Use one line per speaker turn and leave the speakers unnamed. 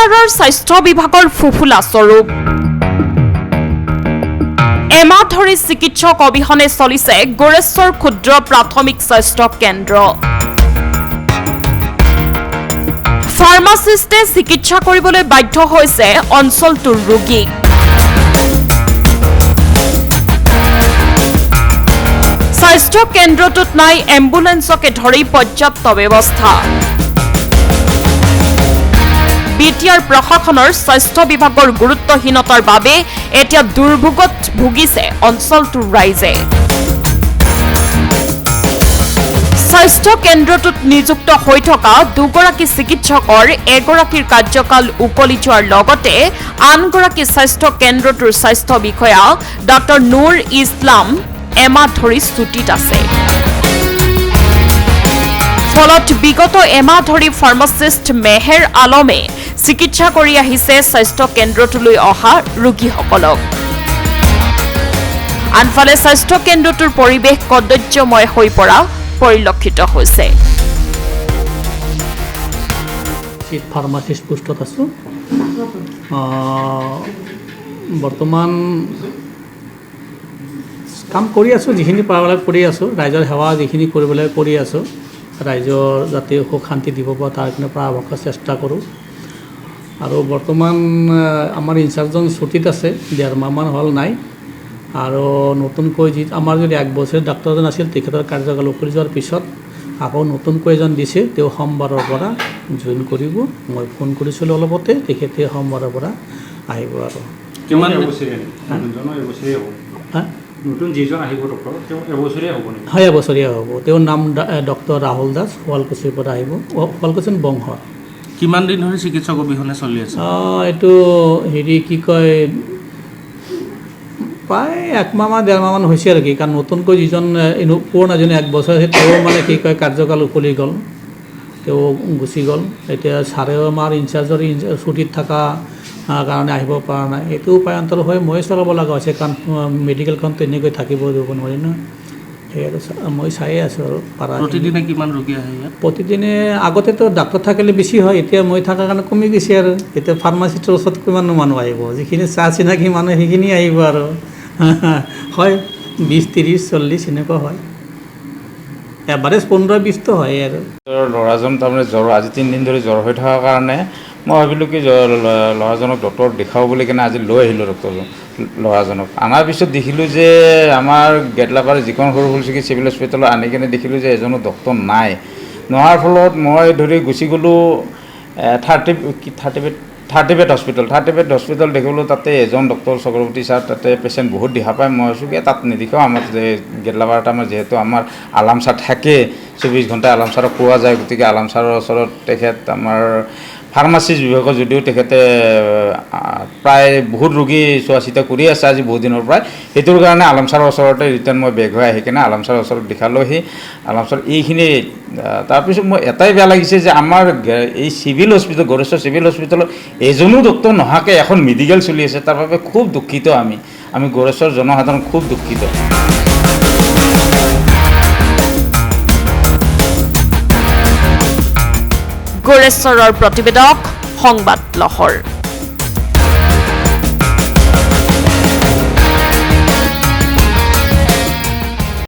কোকৰাঝাৰৰ স্বাস্থ্য বিভাগৰ ফুফুলা স্বৰূপ এমাহ ধৰি চিকিৎসক অবিহনে চলিছে গোৰেশ্বৰ ক্ষুদ্ৰ প্ৰাথমিক স্বাস্থ্য কেন্দ্ৰ। ফাৰ্মাচিষ্টে চিকিৎসা কৰিবলৈ বাধ্য হৈছে অঞ্চলটোৰ ৰোগীক। স্বাস্থ্য কেন্দ্ৰটোত নাই এম্বুলেন্সকে ধৰি পৰ্যাপ্ত ব্যৱস্থা। বিটিআৰ প্ৰশাসনৰ স্বাস্থ্য বিভাগৰ গুৰুত্বহীনতাৰ বাবে এতিয়া দুৰ্ভোগত ভুগিছে অঞ্চলটোৰ ৰাইজে। স্বাস্থ্য কেন্দ্ৰটোত নিযুক্ত হৈ থকা দুগৰাকী চিকিৎসকৰ এগৰাকীৰ কাৰ্যকাল উকলি যোৱাৰ লগতে আনগৰাকী স্বাস্থ্য কেন্দ্ৰটোৰ স্বাস্থ্য বিষয়া ডক্টৰ নুৰ ইছলাম এমাহ ধৰি ছুটীত আছে। ফলত বিগত এমাহ ধৰি ফাৰ্মাচিষ্ট মেহেৰ আলমে চিকিৎসা কৰি আহিছে স্বাস্থ্য কেন্দ্ৰটোলৈ অহা ৰোগীসকলক। আনফালে স্বাস্থ্য কেন্দ্ৰটোৰ পৰিৱেশ কদৰ্যময় হৈ পৰা পৰিলক্ষিত হৈছে।
ফাৰ্মাচিষ্ট পোষ্টত আছোঁ। বৰ্তমান কাম কৰি আছোঁ, যিখিনি পাৰবিলাক কৰি আছোঁ। ৰাইজৰ সেৱা যিখিনি কৰিবলৈ কৰি আছোঁ, ৰাইজৰ যাতে সুখ শান্তি দিব পৰা তাৰ কাৰণে পৰাপক্ষত চেষ্টা কৰোঁ। আৰু বৰ্তমান আমাৰ ইনচাৰ্জজন ছুটীত আছে, 1.5 মাহমান হ'ল নাই। আৰু নতুনকৈ আমাৰ যদি 1 বছৰ ডাক্তৰজন আছিল, তেখেতৰ কাৰ্যকাল উকলি যোৱাৰ পিছত আকৌ নতুনকৈ এজন দিছে, তেওঁ সোমবাৰৰ পৰা জইন কৰিব। মই ফোন কৰিছিলোঁ অলপতে, তেখেতে সোমবাৰৰ পৰা আহিব। আৰু
কিমান নতুন যিজন আহিব ডক্টৰ তেওঁ এবছৰীয়া হ'ব নেকি?
হয়, এবছৰীয়া হ'ব। তেওঁৰ নাম ডক্টৰ ৰাহুল দাস, শুৱালকুছিৰ পৰা আহিব। শুৱালকুছি বংশ।
কিমান দিন ধৰি চিকিৎসক অবিহনে চলি আছে?
এইটো কি কয়, প্ৰায় 1 মাহ বা 1.5 মাহমান হৈছে আৰু কি। কাৰণ নতুনকৈ যিজন পুৰণা এজনী 1 বছৰ আছে, তেওঁ কাৰ্যকাল উকলি গ'ল, তেওঁ গুচি গ'ল। এতিয়া ছাৰেও আমাৰ ইনচাৰ্জৰ ছুটীত থকা কাৰণে আহিব পৰা নাই। এইটো উপায়ন্তৰ হৈ মই চলাব লগা হৈছে, কাৰণ মেডিকেলখন তেনেকৈ থাকিব দিব নোৱাৰি ন। সেয়ে মই চায়ে আছোঁ আৰু পাৰা।
প্ৰতিদিনে কিমান ৰোগী আহে ইয়াত?
প্ৰতিদিনে আগতেতো ডাক্তৰ থাকিলে বেছি হয়, এতিয়া মই থকাৰ কাৰণে কমি গৈছে। আৰু এতিয়া ফাৰ্মাচিষ্টৰ ওচৰত কিমান মানুহ আহিব? যিখিনি চিনাকি মানুহ সেইখিনি আহিব আৰু হয় 20, 30, 40 এনেকুৱা হয়। এভাৰেজ 15-20 হয়। আৰু
ল'ৰাজন তাৰমানে জ্বৰ, আজি 3 দিন ধৰি জ্বৰ হৈ থকাৰ কাৰণে মই ভাবিলোঁ কি ল'ৰাজনক ডক্টৰক দেখাওঁ বুলি কিনে আজি লৈ আহিলোঁ ডক্টৰজন। ল'ৰাজনক অনাৰ পিছত দেখিলোঁ যে আমাৰ গেটলাপাৰ যিখন সৰু সৰু চিভিল হস্পিটেলত আনি কিনে দেখিলোঁ যে এজনো ডক্টৰ নাই। নোহোৱাৰ ফলত মই ধৰি গুচি গ'লোঁ 30 বেড হস্পিটেল। 30 বেড হস্পিটেল দেখিলোঁ, তাতে এজন ডক্টৰ চক্ৰৱৰ্তী ছাৰ, তাতে পেচেণ্ট বহুত দেখা পায়। মই ভাবিছোঁ কি তাত নেদেখাওঁ, আমাৰ গেটলাপাৰত আমাৰ যিহেতু আমাৰ আলাম ছাৰ থাকে, 24 ঘণ্টা আলাম ছাৰক পোৱা যায়। গতিকে আলাম ছাৰৰ ওচৰত তেখেত আমাৰ ফাৰ্মাচিষ্ট বিভাগৰ যদিও তেখেতে প্ৰায় বহুত ৰোগী চোৱা চিতা কৰি আছে আজি বহুত দিনৰ পৰাই। সেইটোৰ কাৰণে আলাম ছাৰৰ ওচৰতে ৰিটাৰ্ণ মই বেগ হৈ আহি কিনে আলাম ছাৰৰ ওচৰত দেখালোহি। আলাম ছাৰ এইখিনি। তাৰপিছত মই এটাই বেয়া লাগিছে যে আমাৰ এই চিভিল হস্পিটেল, গোৰেশ্বৰ চিভিল হস্পিটেলত এজনো ডক্টৰ নোহোৱাকৈ এখন মেডিকেল চলি আছে। তাৰ বাবে খুব দুখিত। আমি গোৰেশ্বৰ জনসাধাৰণ খুব দুখিত।
গোৰেশ্বৰৰ প্ৰতিবেদক সংবাদ লহৰ।